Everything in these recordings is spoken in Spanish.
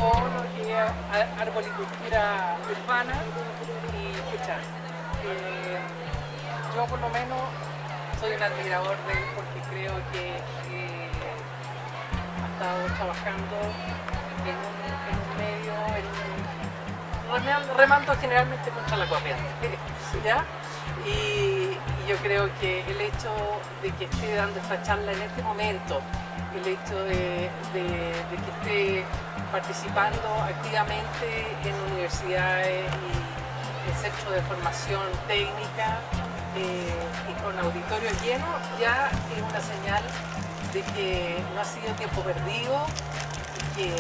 o lo que es arboricultura urbana. Y escuchar. Yo por lo menos soy un admirador de él porque creo que ha estado trabajando en un medio, remando generalmente contra la corriente, ¿ya? Y yo creo que el hecho de que esté dando esta charla en este momento, el hecho de que esté participando activamente en universidades y en centros de formación técnica y con auditorios llenos, ya es una señal de que no ha sido tiempo perdido y que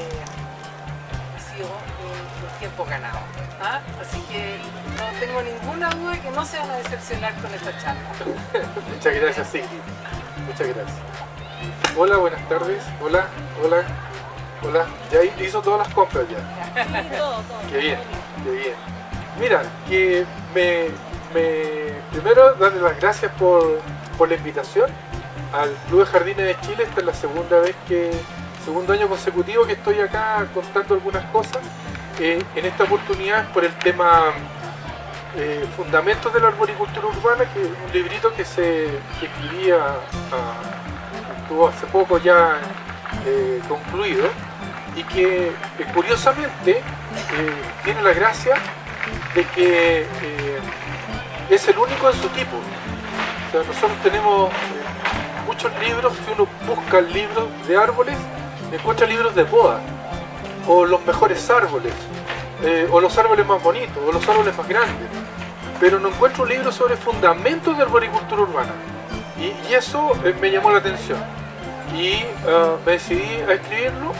ha sido un tiempo ganado. ¿Ah? Así que no tengo ninguna duda de que no se van a decepcionar con esta charla. Muchas gracias, Sigrid. Muchas gracias. Hola, buenas tardes. Hola, hola, hola. Ya hizo todas las compras ya. Sí, todo. Qué bien, qué bien. Mira, que primero darle las gracias por la invitación al Club de Jardines de Chile. Esta es la segundo año consecutivo que estoy acá contando algunas cosas. En esta oportunidad por el tema Fundamentos de la Arboricultura Urbana, que es un librito que escribía, estuvo hace poco ya concluido, y que curiosamente tiene la gracia de que es el único en su tipo. O sea, nosotros tenemos muchos libros. Si uno busca libros de árboles, encuentra libros de poda, o los mejores árboles, o los árboles más bonitos, o los árboles más grandes, pero no encuentro un libro sobre fundamentos de arboricultura urbana, y eso me llamó la atención, y me decidí a escribirlo.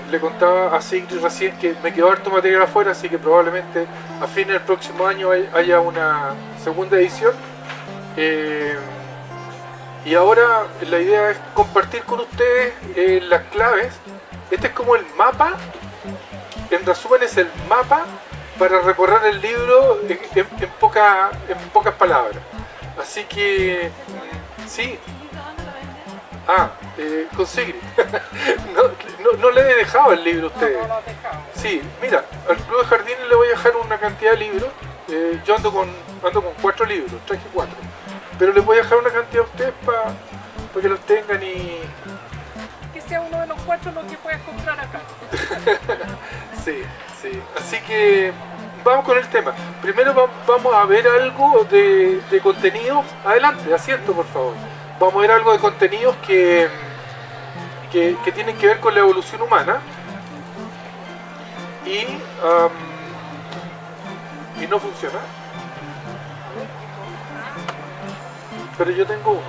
Le contaba a Sigrid recién que me quedó harto material afuera, así que probablemente a fines del próximo año haya una segunda edición. Y ahora la idea es compartir con ustedes las claves. Este es como el mapa, en resumen es el mapa para recorrer el libro en pocas palabras. Así que, sí. Con Sigrid. no le he dejado el libro a ustedes. No lo has dejado. Sí, mira, al Club de Jardines le voy a dejar una cantidad de libros. Yo ando con 4 libros, traje 4. Pero les voy a dejar una cantidad a ustedes para que los tengan y... Que sea uno de los 4 lo que puedas comprar acá. Sí. Así que vamos con el tema. Primero vamos a ver algo de contenido. Adelante, asiento por favor. Vamos a ver algo de contenidos que tienen que ver con la evolución humana. Y no funciona. Pero yo tengo uno.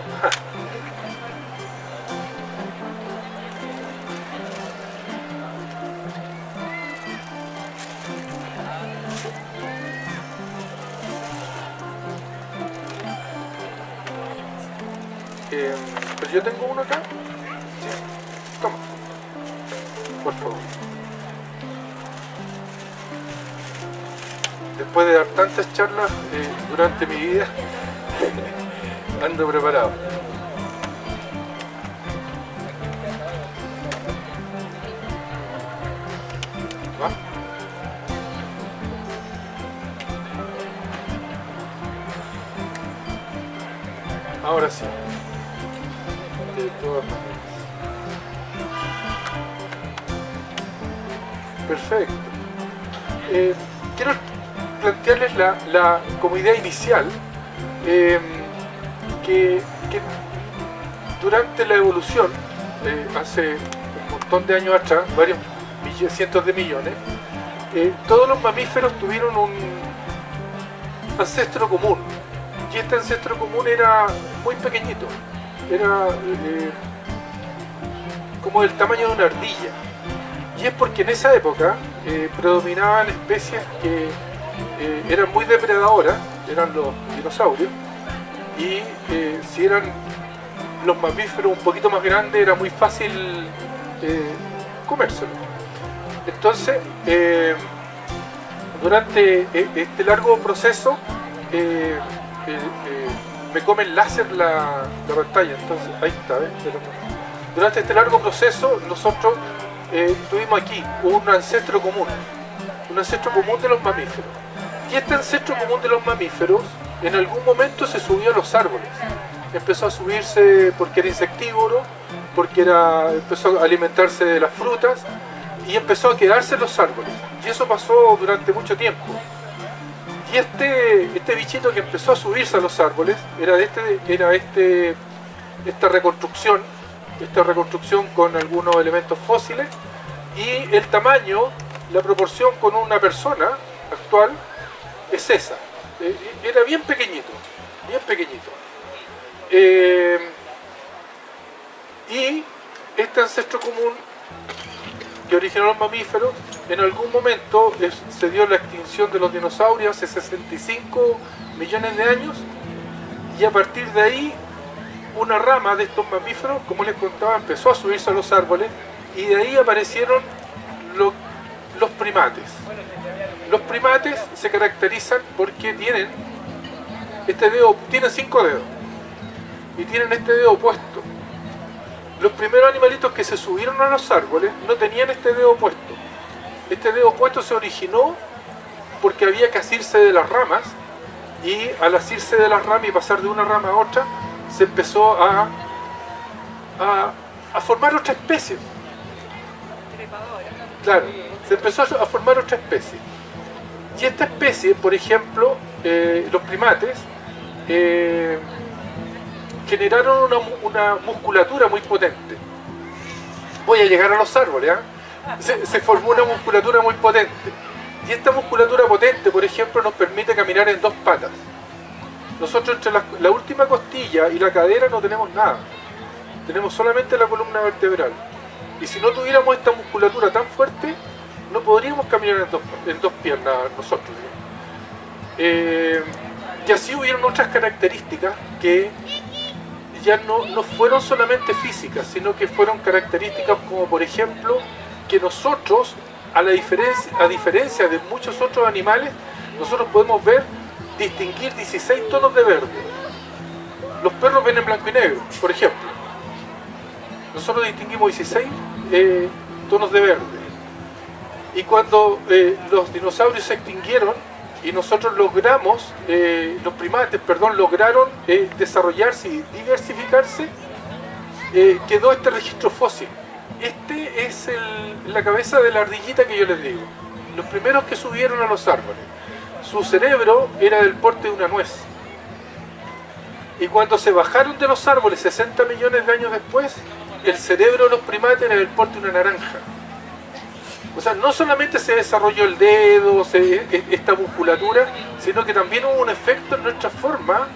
Pero yo tengo uno acá. Sí. Toma. Por favor. Después de dar tantas charlas durante mi vida, ando preparado. ¿Va? Ahora sí. De todas maneras. Perfecto. Quiero plantearles como idea inicial que durante la evolución, hace un montón de años atrás, varios cientos de millones, todos los mamíferos tuvieron un ancestro común, y este ancestro común era muy pequeñito, era como del tamaño de una ardilla, y es porque en esa época predominaban especies que eran muy depredadoras, eran los dinosaurios, y si eran los mamíferos un poquito más grandes era muy fácil comérselo. Entonces, durante este largo proceso me come el láser la pantalla. Entonces, ahí está, ¿ves? Durante este largo proceso nosotros tuvimos aquí un ancestro común de los mamíferos. Y este ancestro común de los mamíferos en algún momento se subió a los árboles. Empezó a subirse porque era insectívoro, porque empezó a alimentarse de las frutas y empezó a quedarse en los árboles. Y eso pasó durante mucho tiempo. Y este bichito que empezó a subirse a los árboles era esta reconstrucción con algunos elementos fósiles, y el tamaño, la proporción con una persona actual es esa. Era bien pequeñito. Y este ancestro común que originó los mamíferos, en algún momento se dio la extinción de los dinosaurios hace 65 millones de años, y a partir de ahí una rama de estos mamíferos, como les contaba, empezó a subirse a los árboles, y de ahí aparecieron los primates. Los primates se caracterizan porque tienen 5 dedos y tienen este dedo opuesto. Los primeros animalitos que se subieron a los árboles no tenían este dedo opuesto. Este dedo opuesto se originó porque había que asirse de las ramas, y al asirse de las ramas y pasar de una rama a otra, se empezó a formar otra especie. Claro, se empezó a formar otra especie. Y esta especie, por ejemplo, los primates, generaron una musculatura muy potente. Voy a llegar a los árboles, ¿eh? Se formó una musculatura muy potente. Y esta musculatura potente, por ejemplo, nos permite caminar en 2 patas. Nosotros entre la última costilla y la cadera no tenemos nada. Tenemos solamente la columna vertebral. Y si no tuviéramos esta musculatura tan fuerte, no podríamos caminar en dos piernas nosotros. Y así hubieron otras características que ya no fueron solamente físicas, sino que fueron características como, por ejemplo, que nosotros, a diferencia de muchos otros animales, nosotros podemos distinguir 16 tonos de verde. Los perros ven en blanco y negro, por ejemplo. Nosotros distinguimos 16 tonos de verde. Y cuando los dinosaurios se extinguieron y nosotros los primates lograron desarrollarse y diversificarse, quedó este registro fósil. Este es la cabeza de la ardillita que yo les digo. Los primeros que subieron a los árboles. Su cerebro era del porte de una nuez. Y cuando se bajaron de los árboles 60 millones de años después, el cerebro de los primates era del porte de una naranja. O sea, no solamente se desarrolló el dedo, esta musculatura, sino que también hubo un efecto en nuestra forma,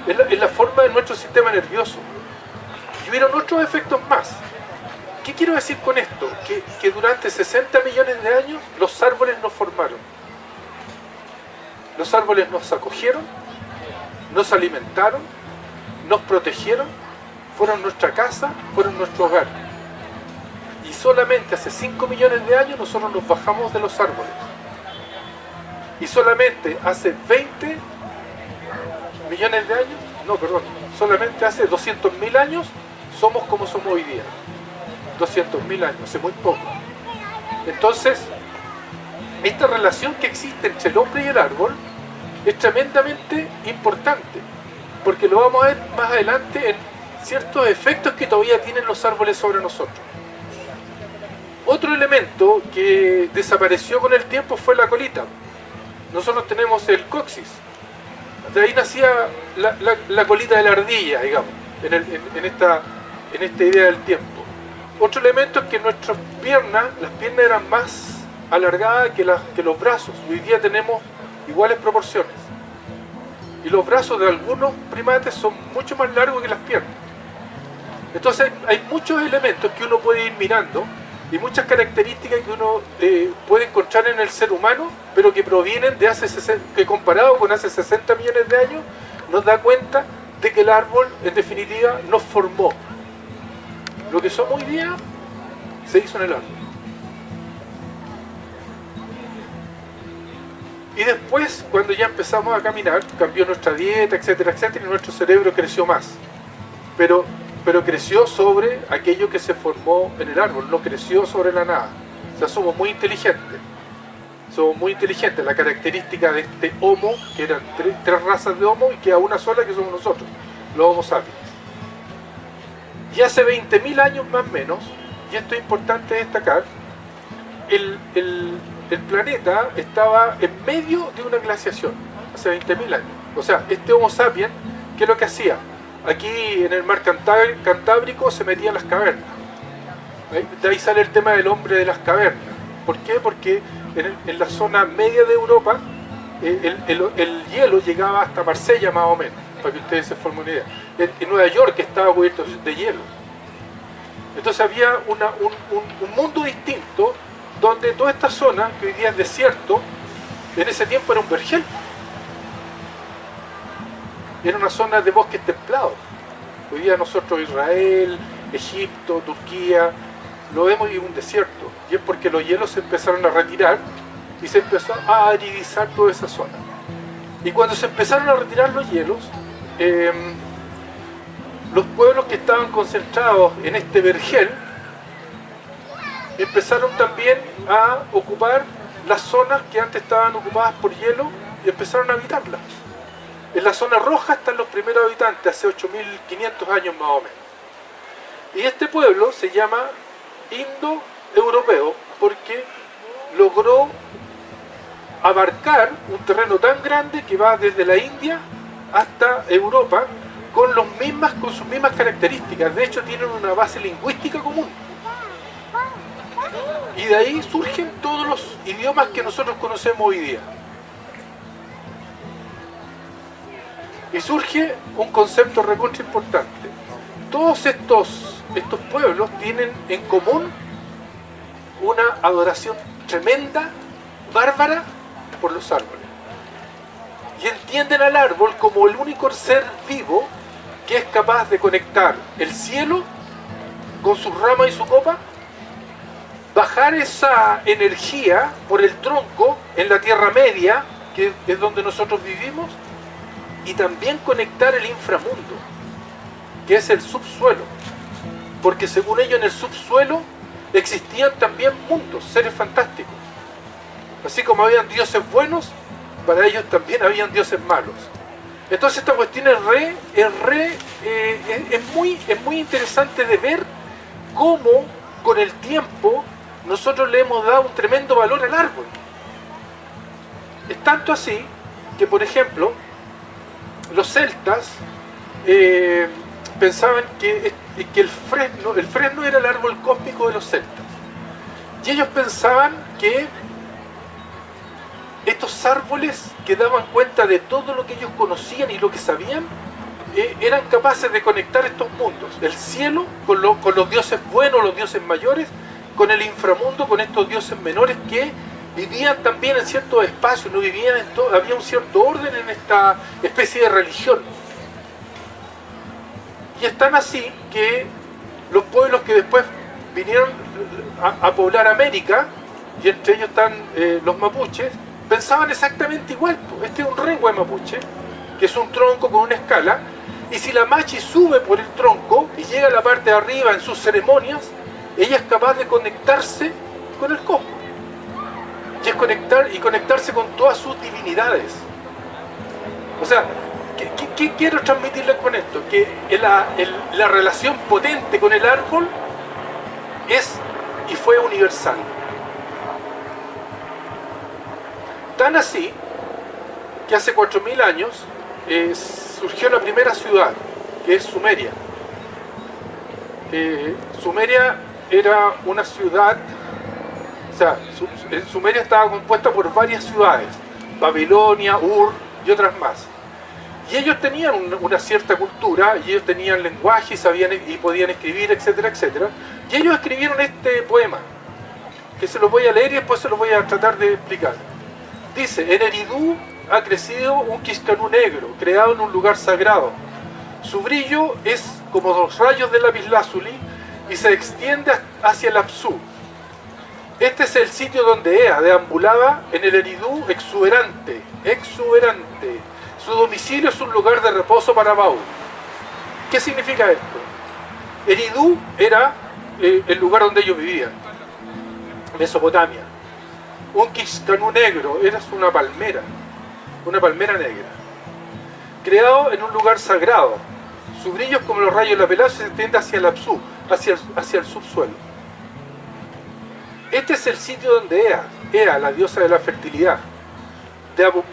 en la forma de nuestro sistema nervioso. Y hubieron otros efectos más. ¿Qué quiero decir con esto? Que durante 60 millones de años los árboles nos formaron. Los árboles nos acogieron, nos alimentaron, nos protegieron, fueron nuestra casa, fueron nuestro hogar. Y solamente hace 5 millones de años nosotros nos bajamos de los árboles. Y solamente hace 20 millones de años, solamente hace 200.000 años somos como somos hoy día. 200.000 años, hace muy poco. Entonces, esta relación que existe entre el hombre y el árbol es tremendamente importante, porque lo vamos a ver más adelante en ciertos efectos que todavía tienen los árboles sobre nosotros. Otro elemento que desapareció con el tiempo fue la colita. Nosotros tenemos el coxis. De ahí nacía la colita de la ardilla, digamos, en esta idea del tiempo. Otro elemento es que nuestras piernas, las piernas eran más alargadas que los brazos. Hoy día tenemos iguales proporciones. Y los brazos de algunos primates son mucho más largos que las piernas. Entonces hay muchos elementos que uno puede ir mirando y muchas características que uno puede encontrar en el ser humano, pero que provienen de que comparado con hace 60 millones de años, nos da cuenta de que el árbol, en definitiva, nos formó. Lo que somos hoy día se hizo en el árbol. Y después, cuando ya empezamos a caminar, cambió nuestra dieta, etcétera, etcétera, y nuestro cerebro creció más. Pero pero creció sobre aquello que se formó en el árbol, no creció sobre la nada. O sea, somos muy inteligentes. Somos muy inteligentes. La característica de este Homo, que eran tres razas de Homo, y queda una sola que somos nosotros, los Homo sapiens. Y hace 20.000 años más o menos, y esto es importante destacar, el planeta estaba en medio de una glaciación, hace 20.000 años. O sea, este Homo sapiens, ¿qué es lo que hacía? Aquí en el mar Cantábrico se metía en las cavernas. De ahí sale el tema del hombre de las cavernas. ¿Por qué? Porque en la zona media de Europa el hielo llegaba hasta Marsella más o menos, para que ustedes se formen una idea. En Nueva York estaba cubierto de hielo. Entonces había un mundo distinto donde toda esta zona, que hoy día es desierto, en ese tiempo era un vergel. Era una zona de bosques templados. Hoy día nosotros, Israel, Egipto, Turquía, lo vemos y un desierto. Y es porque los hielos se empezaron a retirar y se empezó a aridizar toda esa zona. Y cuando se empezaron a retirar los hielos, los pueblos que estaban concentrados en este vergel empezaron también a ocupar las zonas que antes estaban ocupadas por hielo y empezaron a habitarlas. En la zona roja están los primeros habitantes, hace 8.500 años más o menos. Y este pueblo se llama indoeuropeo porque logró abarcar un terreno tan grande que va desde la India hasta Europa con sus mismas características. De hecho, tienen una base lingüística común. Y de ahí surgen todos los idiomas que nosotros conocemos hoy día. Y surge un concepto recontra importante. Todos estos pueblos tienen en común una adoración tremenda, bárbara, por los árboles. Y entienden al árbol como el único ser vivo que es capaz de conectar el cielo con sus ramas y su copa, bajar esa energía por el tronco en la Tierra Media, que es donde nosotros vivimos, y también conectar el inframundo, que es el subsuelo, porque según ellos en el subsuelo existían también mundos, seres fantásticos. Así como habían dioses buenos, para ellos también habían dioses malos. Entonces esta cuestión es muy interesante de ver cómo con el tiempo nosotros le hemos dado un tremendo valor al árbol. Es tanto así que, por ejemplo, los celtas pensaban que el fresno era el árbol cósmico de los celtas. Y ellos pensaban que estos árboles que daban cuenta de todo lo que ellos conocían y lo que sabían, eran capaces de conectar estos mundos, el cielo con los dioses buenos, los dioses mayores, con el inframundo, con estos dioses menores que vivían también en ciertos espacios, no vivían en todo, había un cierto orden en esta especie de religión. Y es tan así que los pueblos que después vinieron a poblar América, y entre ellos están los mapuches, pensaban exactamente igual. Este es un rehue mapuche, que es un tronco con una escala, y si la machi sube por el tronco y llega a la parte de arriba en sus ceremonias, ella es capaz de conectarse con el cosmos. Y conectarse con todas sus divinidades. O sea, ¿qué quiero transmitirles con esto? Que la relación potente con el árbol es y fue universal. Tan así que hace 4.000 años surgió la primera ciudad, que es Sumeria. Sumeria era una ciudad, o sea, Sumeria estaba compuesta por varias ciudades, Babilonia, Ur y otras más. Y ellos tenían una cierta cultura, y ellos tenían lenguaje, y podían escribir, etcétera, etcétera. Y ellos escribieron este poema, que se lo voy a leer y después se lo voy a tratar de explicar. Dice: en Eridú ha crecido un quiscanú negro, creado en un lugar sagrado. Su brillo es como los rayos del lapislázuli y se extiende hacia el Apsu. Este es el sitio donde Ea deambulaba en el Eridú exuberante. Su domicilio es un lugar de reposo para Bau. ¿Qué significa esto? Eridu era el lugar donde ellos vivían, Mesopotamia. Un Kishkanu negro era una palmera negra, creado en un lugar sagrado. Su brillo es como los rayos de la pelada, se extiende hacia el Apsu, hacia el subsuelo. Este es el sitio donde Ea, la diosa de la fertilidad,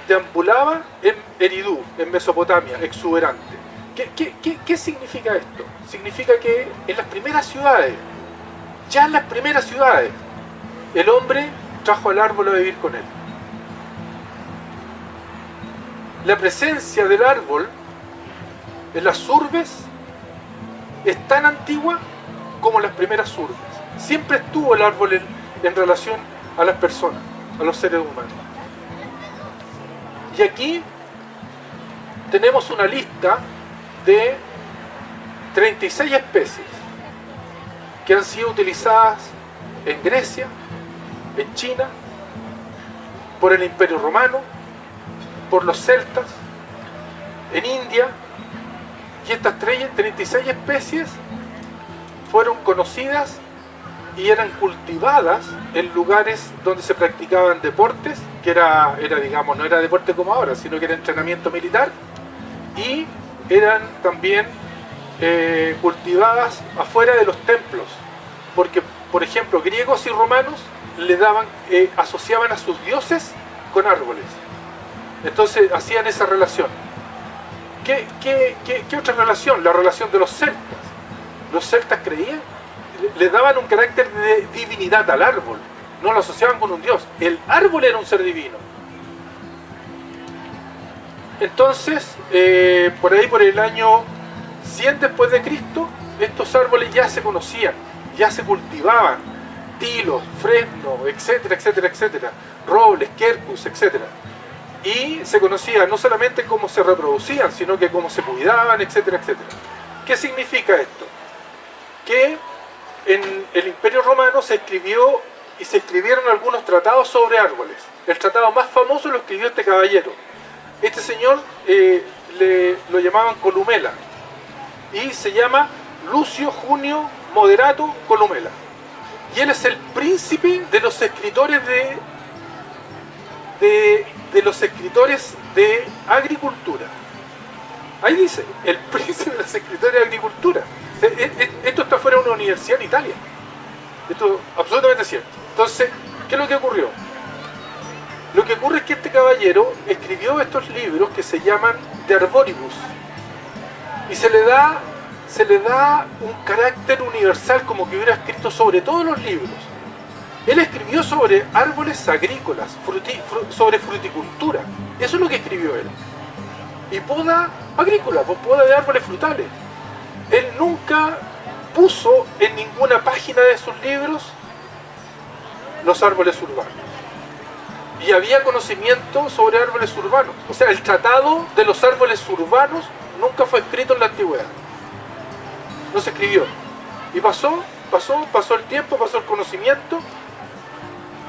deambulaba en Eridu, en Mesopotamia, exuberante. ¿Qué significa esto? Significa que en las primeras ciudades, el hombre trajo al árbol a vivir con él. La presencia del árbol en las urbes es tan antigua como las primeras urbes. Siempre estuvo el árbol en relación a las personas, a los seres humanos. Y aquí tenemos una lista de 36 especies que han sido utilizadas en Grecia, en China, por el Imperio Romano, por los celtas, en India, y estas 36 especies fueron conocidas y eran cultivadas en lugares donde se practicaban deportes, que digamos, no era deporte como ahora, sino que era entrenamiento militar, y eran también cultivadas afuera de los templos, porque, por ejemplo, griegos y romanos asociaban a sus dioses con árboles. Entonces hacían esa relación. ¿Qué otra relación? La relación de los celtas. Los celtas creían, le daban un carácter de divinidad al árbol, no lo asociaban con un dios. El árbol era un ser divino. Entonces, por ahí por el año 100 después de Cristo, estos árboles ya se conocían, ya se cultivaban, tilos, fresno, etcétera, etcétera, etcétera, robles, quercus, etcétera. Y se conocía no solamente cómo se reproducían, sino que cómo se cuidaban, etcétera, etcétera. ¿Qué significa esto? Que en el Imperio Romano se escribieron algunos tratados sobre árboles. El tratado más famoso lo escribió este caballero. Este señor lo llamaban Columela, y se llama Lucio Junio Moderato Columela, y él es el príncipe de los escritores de agricultura. Ahí dice, el príncipe de los escritores de agricultura. Esto está fuera de una universidad en Italia. Esto es absolutamente cierto. Entonces, ¿qué es lo que ocurrió? Lo que ocurre es que este caballero escribió estos libros que se llaman De Arboribus, y se le da un carácter universal, como que hubiera escrito sobre todos los libros. Él escribió sobre árboles agrícolas, sobre fruticultura. Eso es lo que escribió él. Y poda agrícola, poda de árboles frutales. Él nunca puso en ninguna página de sus libros los árboles urbanos. Y había conocimiento sobre árboles urbanos. O sea, el tratado de los árboles urbanos nunca fue escrito en la antigüedad. No se escribió. Y pasó el tiempo, pasó el conocimiento,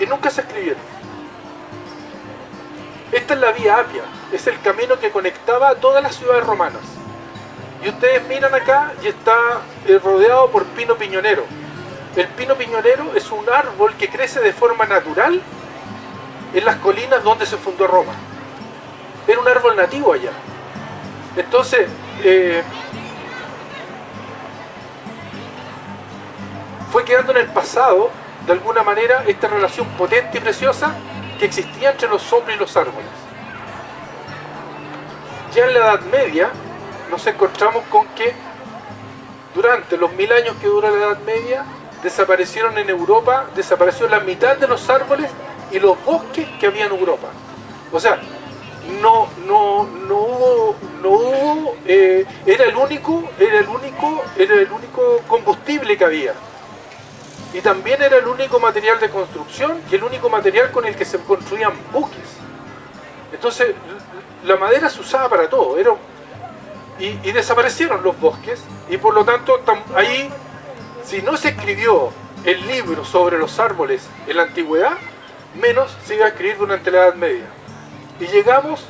y nunca se escribieron. Esta es la Vía Apia, es el camino que conectaba a todas las ciudades romanas. Y ustedes miran acá y está rodeado por pino piñonero. El pino piñonero es un árbol que crece de forma natural en las colinas donde se fundó Roma. Era un árbol nativo allá. Entonces, fue quedando en el pasado, de alguna manera, esta relación potente y preciosa que existía entre los hombres y los árboles. Ya en la Edad Media nos encontramos con que durante los 1000 años que dura la Edad Media, desaparecieron en Europa, desapareció la mitad de los árboles y los bosques que había en Europa. O sea, no hubo, era el único combustible que había. Y también era el único material de construcción y el único material con el que se construían buques. Entonces, la madera se usaba para todo. Y desaparecieron los bosques, y por lo tanto, ahí, si no se escribió el libro sobre los árboles en la antigüedad, menos se iba a escribir durante la Edad Media. Y llegamos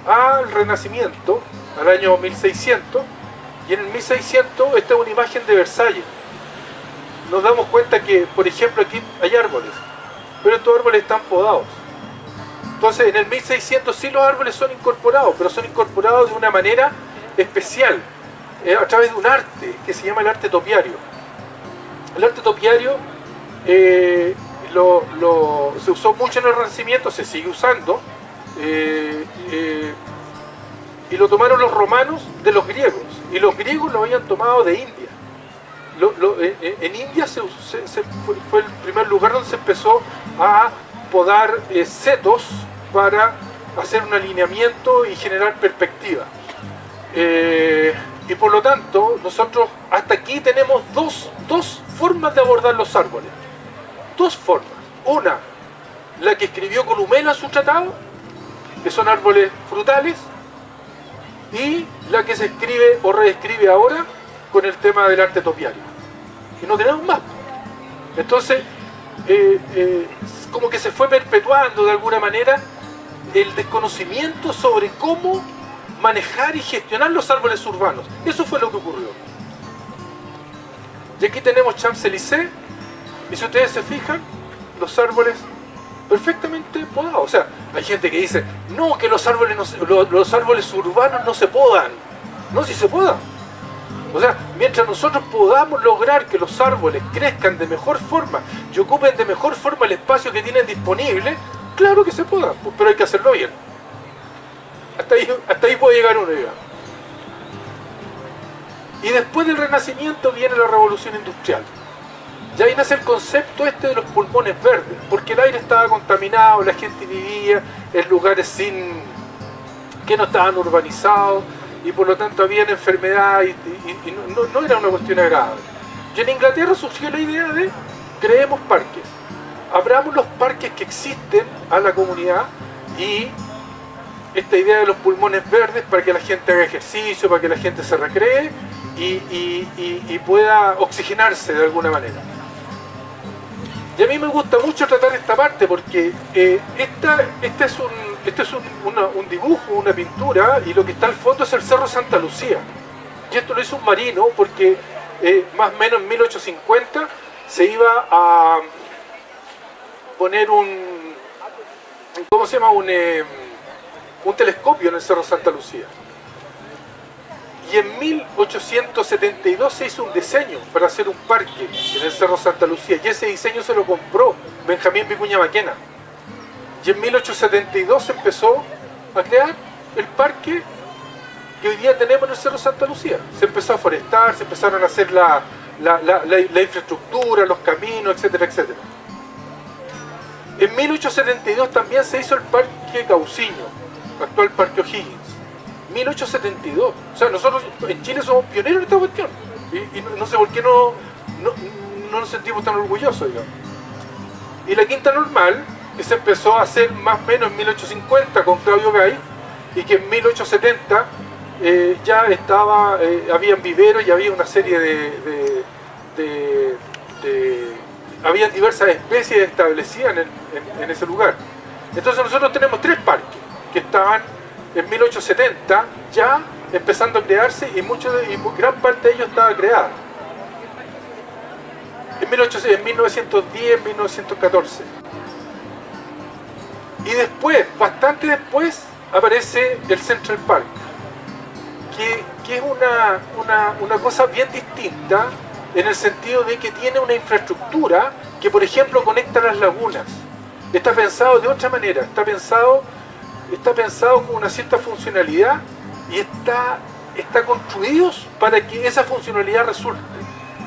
al Renacimiento, al año 1600, Y en el 1600, esta es una imagen de Versalles. Nos damos cuenta que, por ejemplo, aquí hay árboles, pero estos árboles están podados. Entonces, en el 1600 sí los árboles son incorporados, pero son incorporados de una manera especial, a través de un arte que se llama el arte topiario. El arte topiario se usó mucho en el Renacimiento, se sigue usando, y lo tomaron los romanos de los griegos, y los griegos lo habían tomado de India. En India fue el primer lugar donde se empezó a podar setos para hacer un alineamiento y generar perspectiva. Y por lo tanto, nosotros hasta aquí tenemos dos formas de abordar los árboles. Dos formas. Una, la que escribió Columela en su tratado, que son árboles frutales, y la que se escribe o reescribe ahora con el tema del arte topiario. Y no tenemos más. Entonces, como que se fue perpetuando de alguna manera el desconocimiento sobre cómo manejar y gestionar los árboles urbanos. Eso fue lo que ocurrió. Y aquí tenemos Champs-Élysées, y si ustedes se fijan, los árboles perfectamente podados. O sea, hay gente que dice, no, que los árboles urbanos no se podan. No, si se podan. O sea, mientras nosotros podamos lograr que los árboles crezcan de mejor forma y ocupen de mejor forma el espacio que tienen disponible, claro que se podan, pero hay que hacerlo bien. Hasta ahí puede llegar uno, digamos. Y después del Renacimiento viene la Revolución Industrial. Y ahí nace el concepto de los pulmones verdes, porque el aire estaba contaminado, la gente vivía en lugares que no estaban urbanizados, y por lo tanto habían enfermedades y no era una cuestión agradable. Y en Inglaterra surgió la idea de creemos parques, abramos los parques que existen a la comunidad, y esta idea de los pulmones verdes para que la gente haga ejercicio, para que la gente se recree y pueda oxigenarse de alguna manera. Y a mí me gusta mucho tratar esta parte porque este es un dibujo, una pintura, y lo que está al fondo es el Cerro Santa Lucía. Y esto lo hizo un marino porque más o menos en 1850 se iba a poner ¿cómo se llama? Un telescopio en el Cerro Santa Lucía. Y en 1872 se hizo un diseño para hacer un parque en el Cerro Santa Lucía, y ese diseño se lo compró Benjamín Vicuña Maquena. Y en 1872 se empezó a crear el parque que hoy día tenemos en el Cerro Santa Lucía. Se empezó a forestar, se empezaron a hacer la infraestructura, los caminos, etcétera, etcétera. En 1872 también se hizo el Parque Cauciño, actual Parque O'Higgins. 1872. O sea, nosotros en Chile somos pioneros en esta cuestión. Y no sé por qué no nos sentimos tan orgullosos, digamos. Y la Quinta Normal, que se empezó a hacer más o menos en 1850 con Claudio Gay, y que en 1870 ya habían viveros y había una serie habían diversas especies establecidas en ese lugar. Entonces nosotros tenemos 3 parques que estaban en 1870 ya empezando a crearse, y gran parte de ellos estaba creada en 1910, 1914. Y después, bastante después, aparece el Central Park, que es una cosa bien distinta, en el sentido de que tiene una infraestructura que, por ejemplo, conecta las lagunas. Está pensado de otra manera, está pensado con una cierta funcionalidad, y está construido para que esa funcionalidad resulte.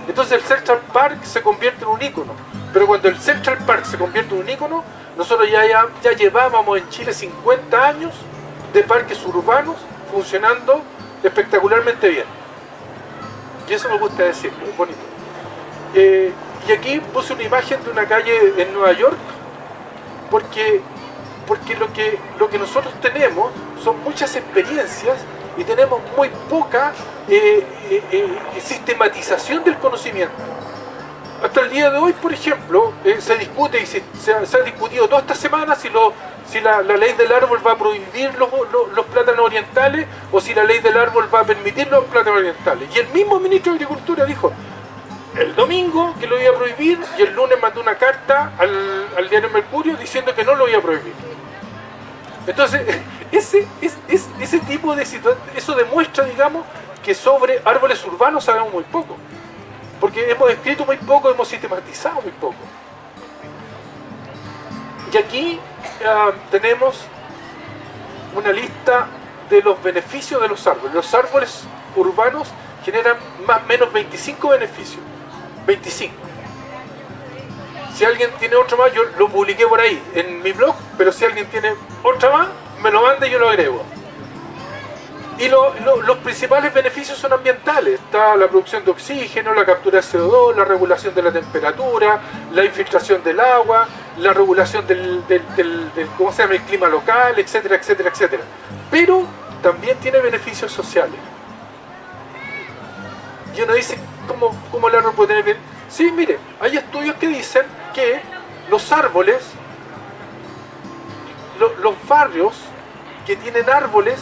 Entonces el Central Park se convierte en un ícono, pero cuando el Central Park se convierte en un ícono, nosotros ya llevábamos en Chile 50 años de parques urbanos funcionando espectacularmente bien. Y eso me gusta decirlo, es bonito. Y aquí puse una imagen de una calle en Nueva York, porque lo que nosotros tenemos son muchas experiencias y tenemos muy poca sistematización del conocimiento. hasta el día de hoy, por ejemplo, se discute y se ha discutido toda esta semana si la ley del árbol va a prohibir los plátanos orientales o si la ley del árbol va a permitir los plátanos orientales. Y el mismo ministro de Agricultura dijo el domingo que lo iba a prohibir y el lunes mandó una carta al diario Mercurio diciendo que no lo iba a prohibir. Entonces, ese tipo de situación, eso demuestra, digamos, que sobre árboles urbanos sabemos muy poco. Porque hemos escrito muy poco, hemos sistematizado muy poco. Y aquí tenemos una lista de los beneficios de los árboles. Los árboles urbanos generan más o menos 25 beneficios. 25. Si alguien tiene otro más, yo lo publiqué por ahí en mi blog, pero si alguien tiene otra más, me lo manda y yo lo agrego. Y los principales beneficios son ambientales. Está la producción de oxígeno, la captura de CO2, la regulación de la temperatura, la infiltración del agua, la regulación del ¿cómo se llama?, el clima local, etcétera, etcétera, etcétera. Pero también tiene beneficios sociales. Y uno dice, ¿cómo el árbol puede tener bien? Sí, mire, hay estudios que dicen que los árboles, los barrios que tienen árboles,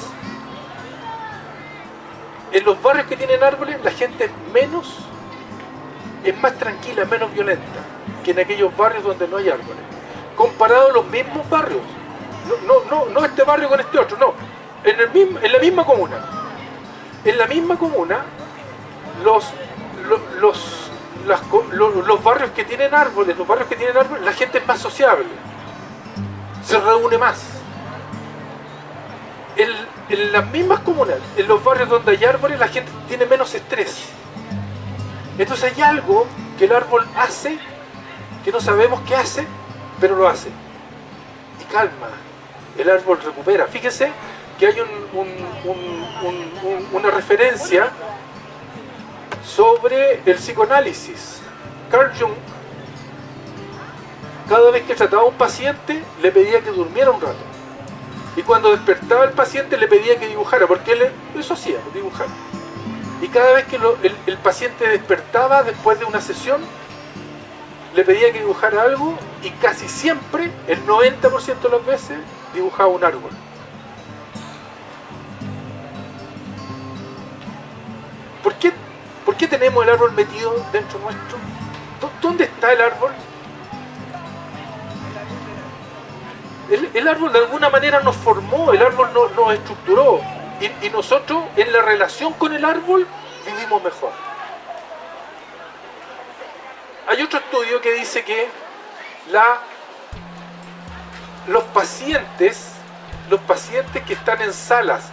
en los barrios que tienen árboles la gente es más tranquila, menos violenta que en aquellos barrios donde no hay árboles. Comparado a los mismos barrios, no este barrio con este otro, no, en la misma comuna. En la misma comuna, los barrios que tienen árboles, la gente es más sociable, se reúne más. En las mismas comunas, en los barrios donde hay árboles, la gente tiene menos estrés. Entonces hay algo que el árbol hace, que no sabemos qué hace, pero lo hace. Y calma, el árbol recupera. Fíjese que hay una referencia sobre el psicoanálisis. Carl Jung, cada vez que trataba a un paciente, le pedía que durmiera un rato. Y cuando despertaba el paciente le pedía que dibujara, porque él eso hacía, dibujar. Y cada vez que el paciente despertaba después de una sesión, le pedía que dibujara algo y casi siempre, el 90% de las veces, dibujaba un árbol. ¿Por qué tenemos el árbol metido dentro nuestro? ¿Dónde está el árbol? El árbol de alguna manera nos formó, el árbol nos estructuró y nosotros en la relación con el árbol vivimos mejor. Hay otro estudio que dice que los pacientes que están en salas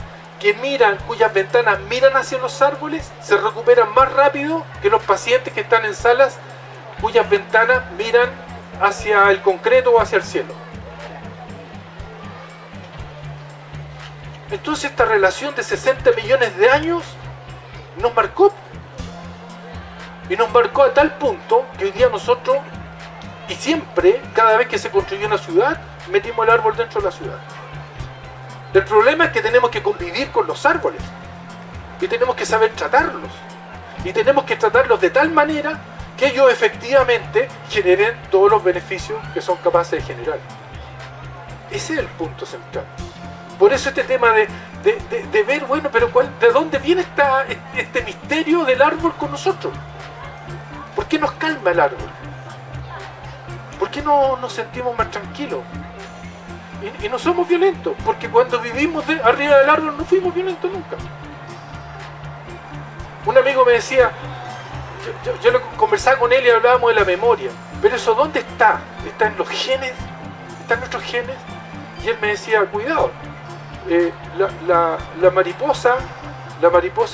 cuyas ventanas miran hacia los árboles se recuperan más rápido que los pacientes que están en salas cuyas ventanas miran hacia el concreto o hacia el cielo. Entonces esta relación de 60 millones de años nos marcó. Y nos marcó a tal punto que hoy día nosotros, y siempre, cada vez que se construyó una ciudad, metimos el árbol dentro de la ciudad. El problema es que tenemos que convivir con los árboles. Y tenemos que saber tratarlos. Y tenemos que tratarlos de tal manera que ellos efectivamente generen todos los beneficios que son capaces de generar. Ese es el punto central. Por eso este tema de ver, bueno, pero ¿de dónde viene este misterio del árbol con nosotros? ¿Por qué nos calma el árbol? ¿Por qué no nos sentimos más tranquilos? Y no somos violentos, porque cuando vivimos arriba del árbol no fuimos violentos nunca. Un amigo me decía, yo conversaba con él y hablábamos de la memoria, pero eso ¿dónde está? ¿Está en los genes? ¿Está en nuestros genes? Y él me decía, cuidado, la mariposa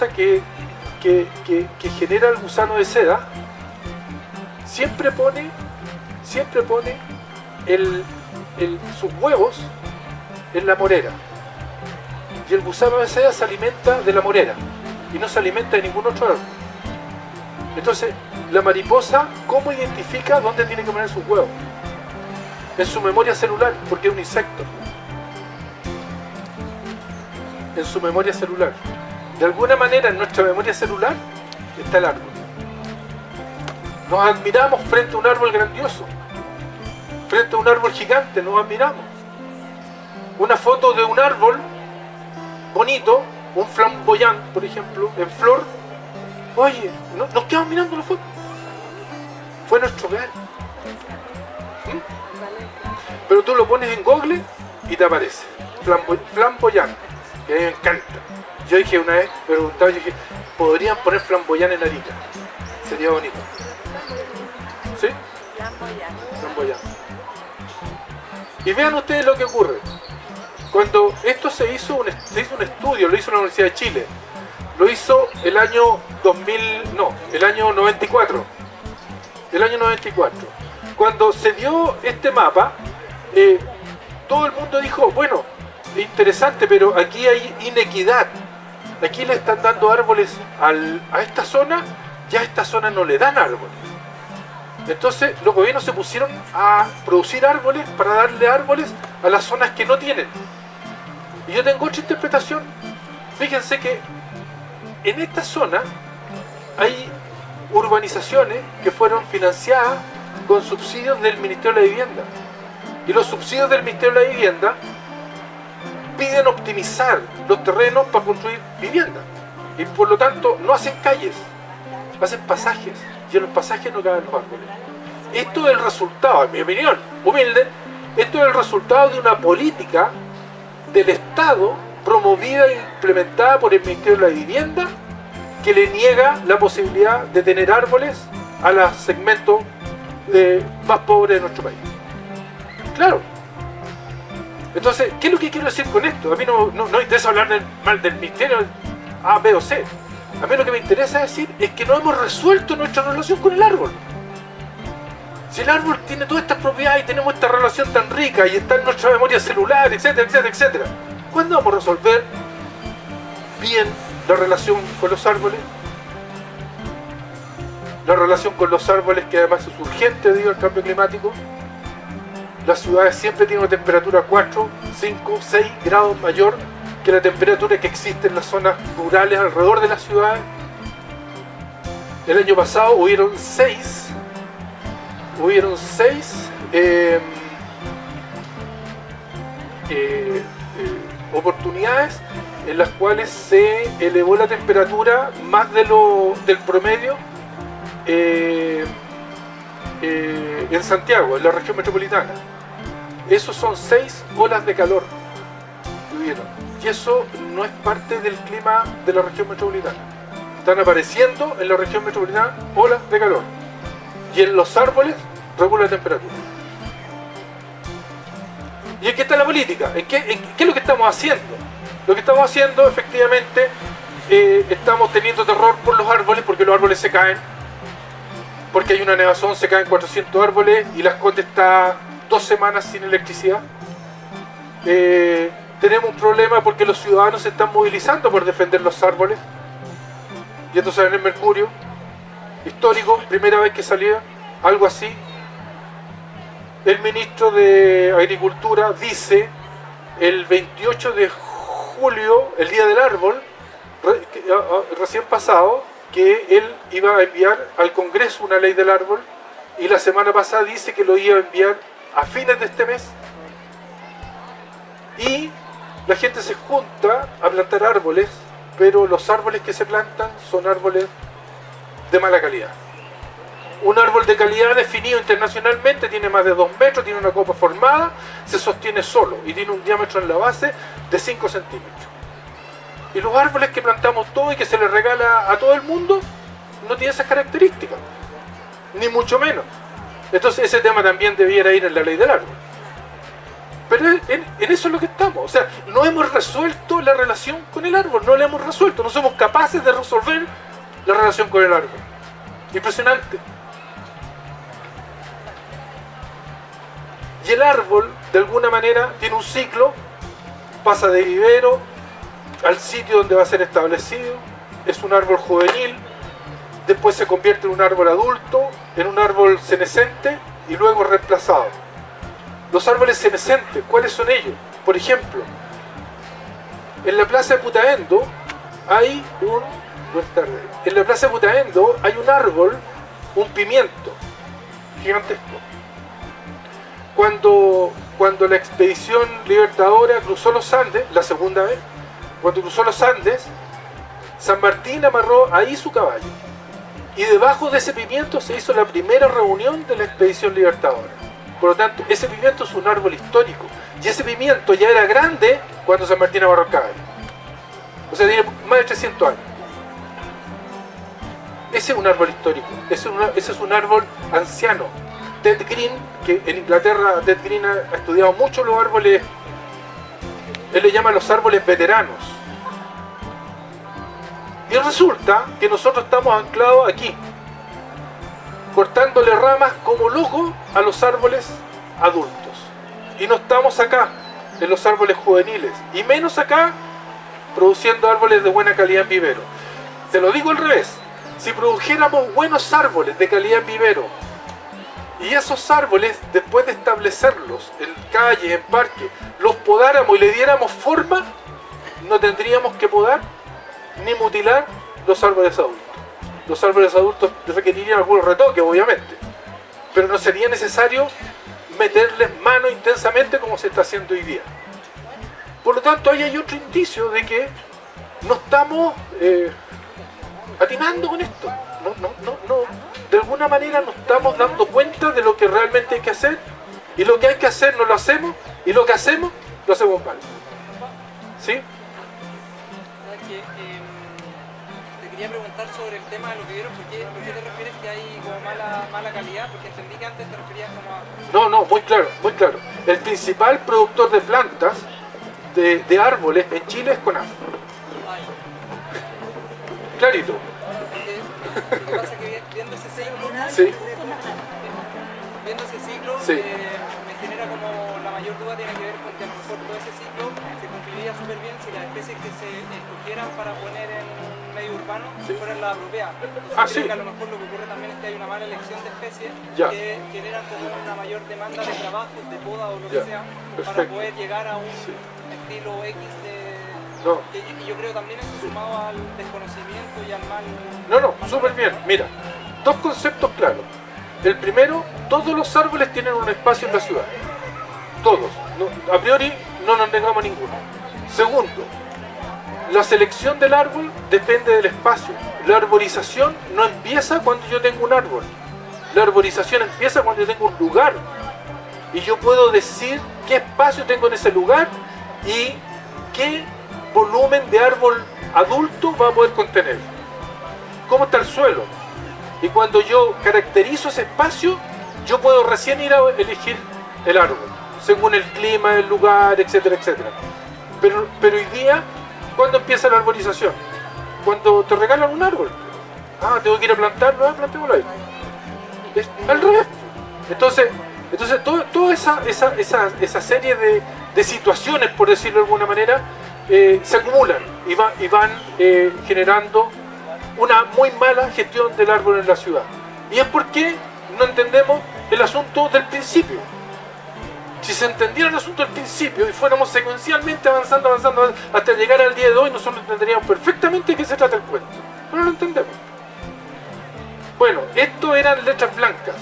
que genera el gusano de seda siempre pone sus huevos en la morera, y el gusano de seda se alimenta de la morera y no se alimenta de ningún otro árbol. Entonces la mariposa, ¿cómo identifica dónde tiene que poner sus huevos? En su memoria celular, porque es un insecto. En su memoria celular. De alguna manera en nuestra memoria celular está el árbol. Nos admiramos frente a un árbol grandioso, frente a un árbol gigante, nos admiramos. Una foto de un árbol bonito, un flamboyant, por ejemplo, en flor, oye, nos quedamos mirando la foto. Fue nuestro hogar. Pero tú lo pones en Google y te aparece flamboyant, y a mí me encanta. Yo dije una vez, me preguntaba, yo dije, ¿podrían poner flamboyant en Arica? Sería bonito. ¿Sí? Flamboyant. Y vean ustedes lo que ocurre. Cuando esto se hizo un estudio, lo hizo la Universidad de Chile, lo hizo el año 94. El año 94. Cuando se dio este mapa, todo el mundo dijo, bueno, interesante, pero aquí hay inequidad. Aquí le están dando árboles a esta zona, ya a esta zona no le dan árboles. Entonces los gobiernos se pusieron a producir árboles para darle árboles a las zonas que no tienen. Y yo tengo otra interpretación. Fíjense que en esta zona hay urbanizaciones que fueron financiadas con subsidios del Ministerio de la Vivienda. Y los subsidios del Ministerio de la Vivienda piden optimizar los terrenos para construir vivienda. Y por lo tanto no hacen calles, hacen pasajes. Y en los pasajes no caben los árboles. Esto es el resultado, en mi opinión humilde, esto es el resultado de una política del Estado promovida e implementada por el Ministerio de la Vivienda, que le niega la posibilidad de tener árboles a los segmentos más pobres de nuestro país. Claro. Entonces, ¿qué es lo que quiero decir con esto? A mí no me interesa hablar mal del Ministerio A, B o C. A mí lo que me interesa decir es que no hemos resuelto nuestra relación con el árbol. Si el árbol tiene todas estas propiedades y tenemos esta relación tan rica y está en nuestra memoria celular, etcétera, etcétera, etcétera, ¿cuándo vamos a resolver bien la relación con los árboles? La relación con los árboles, que además es urgente debido al cambio climático. Las ciudades siempre tienen una temperatura 4, 5, 6 grados mayor que la temperatura que existe en las zonas rurales alrededor de las ciudades. El año pasado hubieron 6 oportunidades en las cuales se elevó la temperatura más del promedio en Santiago, en la región metropolitana. Esos son 6 olas de calor que hubieron. Y eso no es parte del clima de la región metropolitana. Están apareciendo en la región metropolitana olas de calor. Y en los árboles regula la temperatura. ¿Y en qué está la política? ¿Qué es lo que estamos haciendo? Lo que estamos haciendo, efectivamente, estamos teniendo terror por los árboles, porque los árboles se caen. Porque hay una nevazón, se caen 400 árboles y Las Condes está 2 semanas sin electricidad. Tenemos un problema porque los ciudadanos se están movilizando por defender los árboles. Y esto sale en el Mercurio histórico, primera vez que salía algo así. El ministro de Agricultura dice el 28 de julio, el día del árbol, recién pasado, que él iba a enviar al Congreso una ley del árbol, y la semana pasada dice que lo iba a enviar a fines de este mes. Y la gente se junta a plantar árboles, pero los árboles que se plantan son árboles de mala calidad. Un árbol de calidad definido internacionalmente tiene más de 2 metros, tiene una copa formada, se sostiene solo y tiene un diámetro en la base de 5 centímetros. Y los árboles que plantamos todos y que se les regala a todo el mundo no tienen esas características, ni mucho menos. Entonces ese tema también debiera ir en la ley del árbol. Pero en eso es lo que estamos. O sea, no hemos resuelto la relación con el árbol, no la hemos resuelto, no somos capaces de resolver la relación con el árbol. Impresionante. Y el árbol, de alguna manera, tiene un ciclo, pasa de vivero al sitio donde va a ser establecido, es un árbol juvenil, después se convierte en un árbol adulto, en un árbol senescente y luego reemplazado. Los árboles senescentes, ¿cuáles son ellos? Por ejemplo, en la plaza de Putaendo hay un árbol, un pimiento, gigantesco. Cuando la expedición libertadora cruzó los Andes, la segunda vez, cuando cruzó los Andes, San Martín amarró ahí su caballo. Y debajo de ese pimiento se hizo la primera reunión de la expedición libertadora. Por lo tanto, ese pimiento es un árbol histórico. Y ese pimiento ya era grande cuando San Martín amarró el caballo. O sea, tiene más de 300 años. Ese es un árbol histórico. Ese es un árbol anciano. Ted Green, que en Inglaterra Ted Green ha estudiado mucho los árboles, él le llama los árboles veteranos. Y resulta que nosotros estamos anclados aquí, cortándole ramas como locos a los árboles adultos. Y no estamos acá, en los árboles juveniles, y menos acá, produciendo árboles de buena calidad en vivero. Te lo digo al revés, si produjéramos buenos árboles de calidad en vivero, y esos árboles, después de establecerlos en calles, en parques, los podáramos y le diéramos forma, no tendríamos que podar ni mutilar los árboles adultos. Los árboles adultos requerirían algunos retoques, obviamente, pero no sería necesario meterles mano intensamente como se está haciendo hoy día. Por lo tanto, ahí hay otro indicio de que no estamos atinando con esto. De alguna manera no estamos dando cuenta de lo que realmente hay que hacer, y lo que hay que hacer no lo hacemos, y lo que hacemos lo hacemos mal. ¿Sí? Te quería preguntar sobre el tema de los viveros. ¿Por qué te refieres que hay como mala calidad? Porque entendí que antes te referías como a... No, muy claro, muy claro. El principal productor de plantas, de árboles en Chile es CONAF. Clarito. Lo que pasa es que viendo ese ciclo, Sí. Sí. Me genera como la mayor duda tiene que ver con que a lo mejor todo ese ciclo se cumpliría súper bien si las especies que se escogieran para poner en un medio urbano fueran las apropiadas. Entonces, creo que a lo mejor lo que ocurre también es que hay una mala elección de especies que generan como una mayor demanda de trabajos, de poda o lo que sea, para poder llegar a un estilo X de... Y yo creo también eso sumado al desconocimiento y al mal... No, súper bien. Mira, dos conceptos claros. El primero, todos los árboles tienen un espacio en la ciudad. Todos. No, a priori no nos negamos ninguno. Segundo, la selección del árbol depende del espacio. La arborización no empieza cuando yo tengo un árbol. La arborización empieza cuando yo tengo un lugar. Y yo puedo decir qué espacio tengo en ese lugar y qué volumen de árbol adulto va a poder contener. ¿Cómo está el suelo? Y cuando yo caracterizo ese espacio, yo puedo recién ir a elegir el árbol, según el clima, el lugar, etcétera, etcétera. Pero hoy día, ¿cuándo empieza la arborización? Cuando te regalan un árbol. Ah, tengo que ir a plantarlo, plantémoslo ahí. Es al revés. Entonces toda esa serie de situaciones, por decirlo de alguna manera, se acumulan y van generando una muy mala gestión del árbol en la ciudad. Y es porque no entendemos el asunto del principio. Si se entendiera el asunto del principio y fuéramos secuencialmente avanzando hasta llegar al día de hoy, nosotros entenderíamos perfectamente de qué se trata el cuento. Pero no lo entendemos. Bueno, esto eran letras blancas.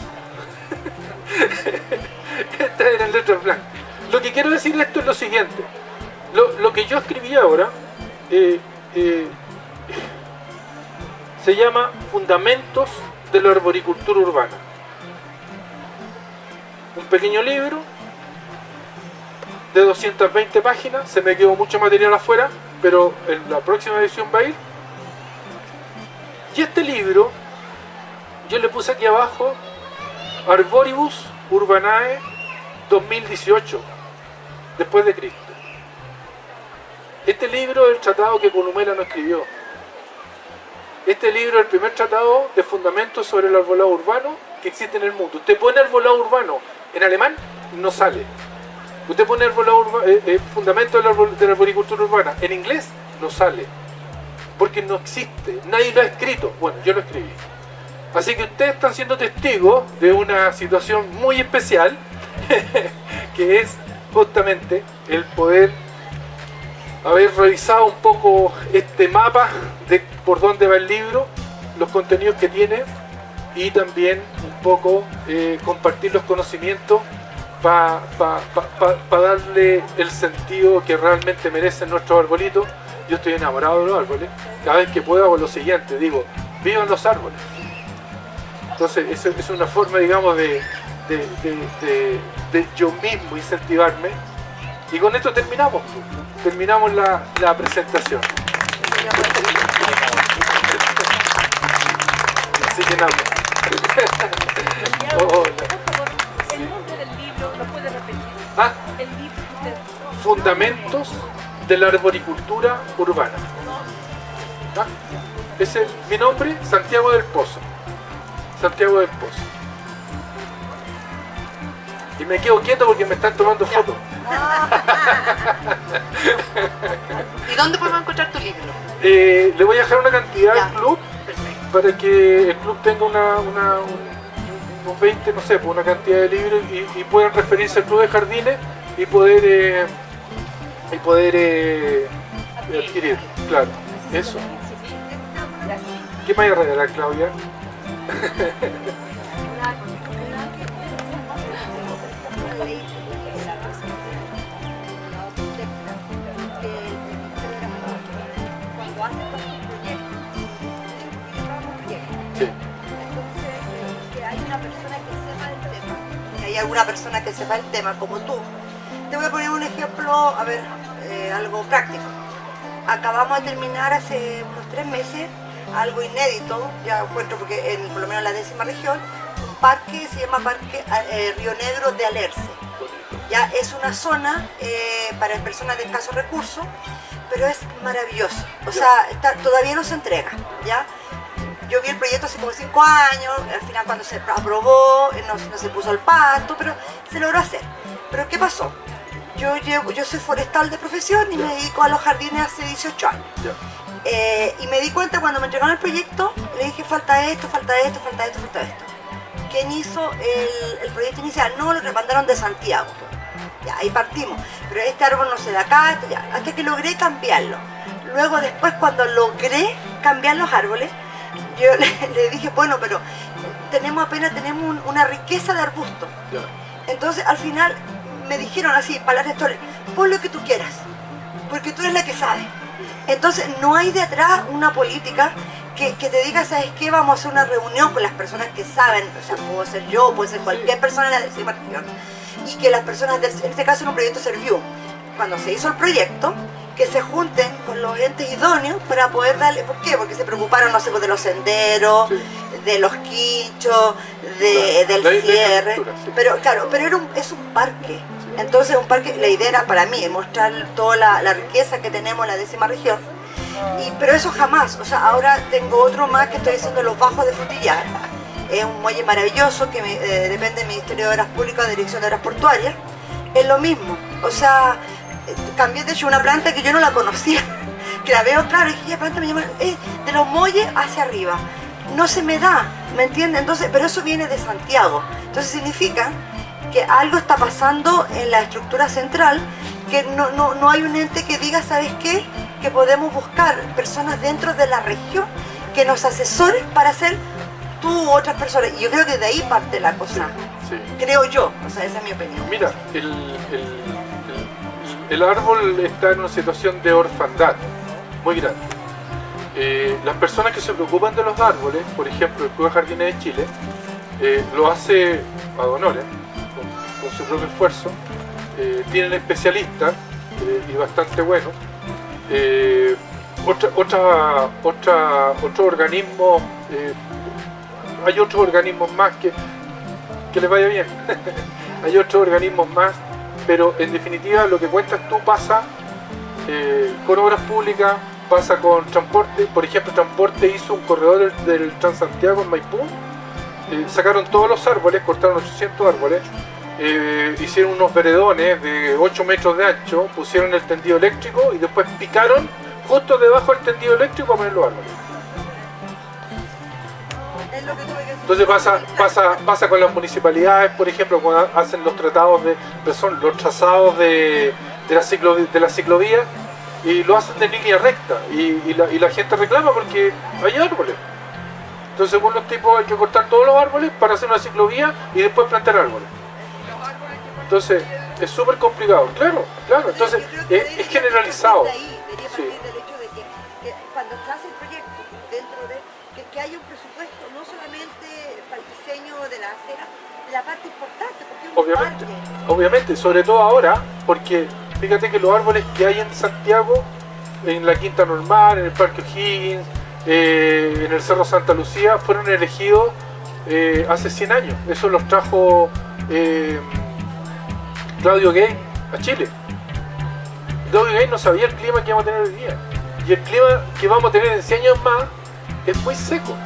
Estas eran letras blancas. Lo que quiero decir de esto es lo siguiente. Lo que yo escribí ahora se llama Fundamentos de la Arboricultura Urbana. Un pequeño libro de 220 páginas. Se me quedó mucho material afuera, pero en la próxima edición va a ir. Y este libro, yo le puse aquí abajo Arboribus Urbanae 2018, después de Cristo. Este libro es el tratado que Columela no escribió. Este libro es el primer tratado de fundamentos sobre el arbolado urbano que existe en el mundo. Usted pone arbolado urbano en alemán, no sale. Usted pone fundamentos de la arboricultura urbana en inglés, no sale. Porque no existe, nadie lo ha escrito. Bueno, yo lo escribí. Así que ustedes están siendo testigos de una situación muy especial, que es justamente el poder haber revisado un poco este mapa de por dónde va el libro, los contenidos que tiene, y también un poco compartir los conocimientos para darle el sentido que realmente merecen nuestros arbolitos. Yo estoy enamorado de los árboles. Cada vez que puedo hago lo siguiente, digo, vivan los árboles. Entonces esa es una forma, digamos, de yo mismo incentivarme. Y con esto terminamos la presentación. Así que nada. Por favor, el nombre del libro, ¿lo puede repetir? El libro de... Fundamentos de la arboricultura urbana. Ese es mi nombre, Santiago del Pozo. Santiago del Pozo. Y me quedo quieto porque me están tomando fotos. ¿Y dónde podemos encontrar tu libro? Le voy a dejar una cantidad al club para que el club tenga unos 20, no sé, una cantidad de libros y puedan referirse al Club de Jardines y poder adquirir. Claro, eso. ¿Qué me vaya a regalar, Claudia? Hay alguna persona que sepa el tema como tú. Te voy a poner un ejemplo, a ver, algo práctico. Acabamos de terminar hace unos 3 meses algo inédito, ya encuentro porque por lo menos en la 10ª región, un parque se llama Parque Río Negro de Alerce. Ya es una zona para personas de escasos recursos, pero es maravilloso. O sea, todavía no se entrega, ¿ya? Yo vi el proyecto hace como 5 años, al final cuando se aprobó no se puso el pasto, pero se logró hacer. Pero ¿qué pasó? Yo soy forestal de profesión y me dedico a los jardines hace 18 años. Y me di cuenta cuando me entregaron el proyecto, le dije falta esto, falta esto, falta esto, falta esto. ¿Quién hizo el proyecto inicial? No, lo mandaron de Santiago. Ya, ahí partimos. Pero este árbol no se da acá, ya, hasta que logré cambiarlo. Luego después cuando logré cambiar los árboles, yo le dije, bueno, pero tenemos una riqueza de arbustos. Entonces al final me dijeron así, palabras textuales, pon lo que tú quieras, porque tú eres la que sabe. Entonces no hay detrás una política que te diga, ¿sabes qué? Vamos a hacer una reunión con las personas que saben, o sea, puedo ser yo, puede ser cualquier persona de la 10ª región, y que las personas, en este caso en un proyecto Serviu, cuando se hizo el proyecto, que se junten con los entes idóneos para poder darle, ¿por qué? Porque se preocuparon, no sé, pues, de los senderos, de los quinchos, del cierre, pero claro, pero es un parque. Entonces un parque, la idea era para mí mostrar toda la riqueza que tenemos en la 10ª región, pero eso jamás, o sea, ahora tengo otro más que estoy haciendo los bajos de Frutillar, es un muelle maravilloso que depende del Ministerio de Obras Públicas, Dirección de Obras Portuarias, es lo mismo, o sea, cambié de hecho una planta que yo no la conocía, que la veo, claro, y dije, la planta me llama, de los muelles hacia arriba, no se me da, ¿me entiendes? Entonces, pero eso viene de Santiago, entonces significa que algo está pasando en la estructura central, que no hay un ente que diga, ¿sabes qué? Que podemos buscar personas dentro de la región que nos asesoren para hacer tú u otras personas. Y yo creo que de ahí parte la cosa, creo yo, o sea, esa es mi opinión. Mira, el árbol está en una situación de orfandad muy grande. Las personas que se preocupan de los árboles, por ejemplo, el Club de Jardines de Chile, lo hace ad honorem, con su propio esfuerzo, tienen especialistas y bastante buenos. Otro organismo, hay otros organismos más que les vaya bien. Hay otros organismos más, pero en definitiva lo que cuentas tú pasa con obras públicas, pasa con transporte. Por ejemplo, transporte hizo un corredor del Transantiago en Maipú, sacaron todos los árboles, cortaron 800 árboles, hicieron unos veredones de 8 metros de ancho, pusieron el tendido eléctrico y después picaron justo debajo del tendido eléctrico para poner los árboles. Entonces pasa con las municipalidades, por ejemplo, cuando hacen los tratados los trazados de la ciclovía, y lo hacen de línea recta y la gente reclama porque hay árboles. Entonces, según los tipos, hay que cortar todos los árboles para hacer una ciclovía y después plantar árboles. Entonces, es súper complicado. Claro, claro. Entonces, es generalizado. Debería partir del hecho de que cuando se hace el proyecto, dentro de que haya un presupuesto, no solamente para el diseño de la acera, la parte importante, porque es un Obviamente, parque. obviamente, sobre todo ahora, porque fíjate que los árboles que hay en Santiago, en la Quinta Normal, en el Parque O'Higgins, en el Cerro Santa Lucía, fueron elegidos hace 100 años. Eso los trajo Claudio Gay a Chile. Claudio Gay no sabía el clima que íbamos a tener hoy día. Y el clima que vamos a tener en 100 años más es muy seco.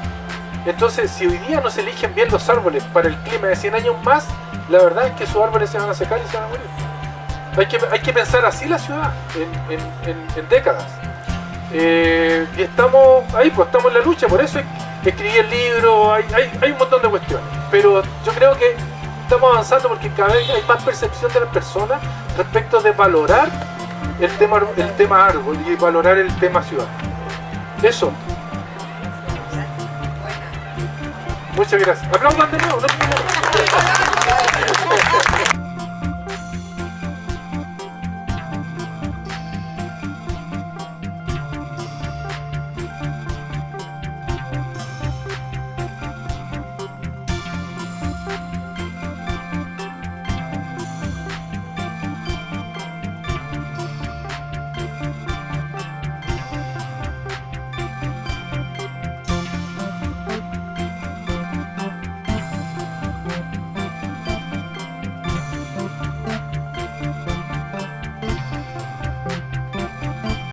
Entonces, si hoy día no se eligen bien los árboles para el clima de 100 años más, la verdad es que esos árboles se van a secar y se van a morir. Hay que pensar así la ciudad en décadas. Y estamos ahí, pues estamos en la lucha, por eso escribí el libro, hay un montón de cuestiones. Pero yo creo que estamos avanzando porque cada vez hay más percepción de las personas respecto de valorar el tema árbol y valorar el tema ciudad. Eso. Muchas gracias. Aplaudan de nuevo. ¿No?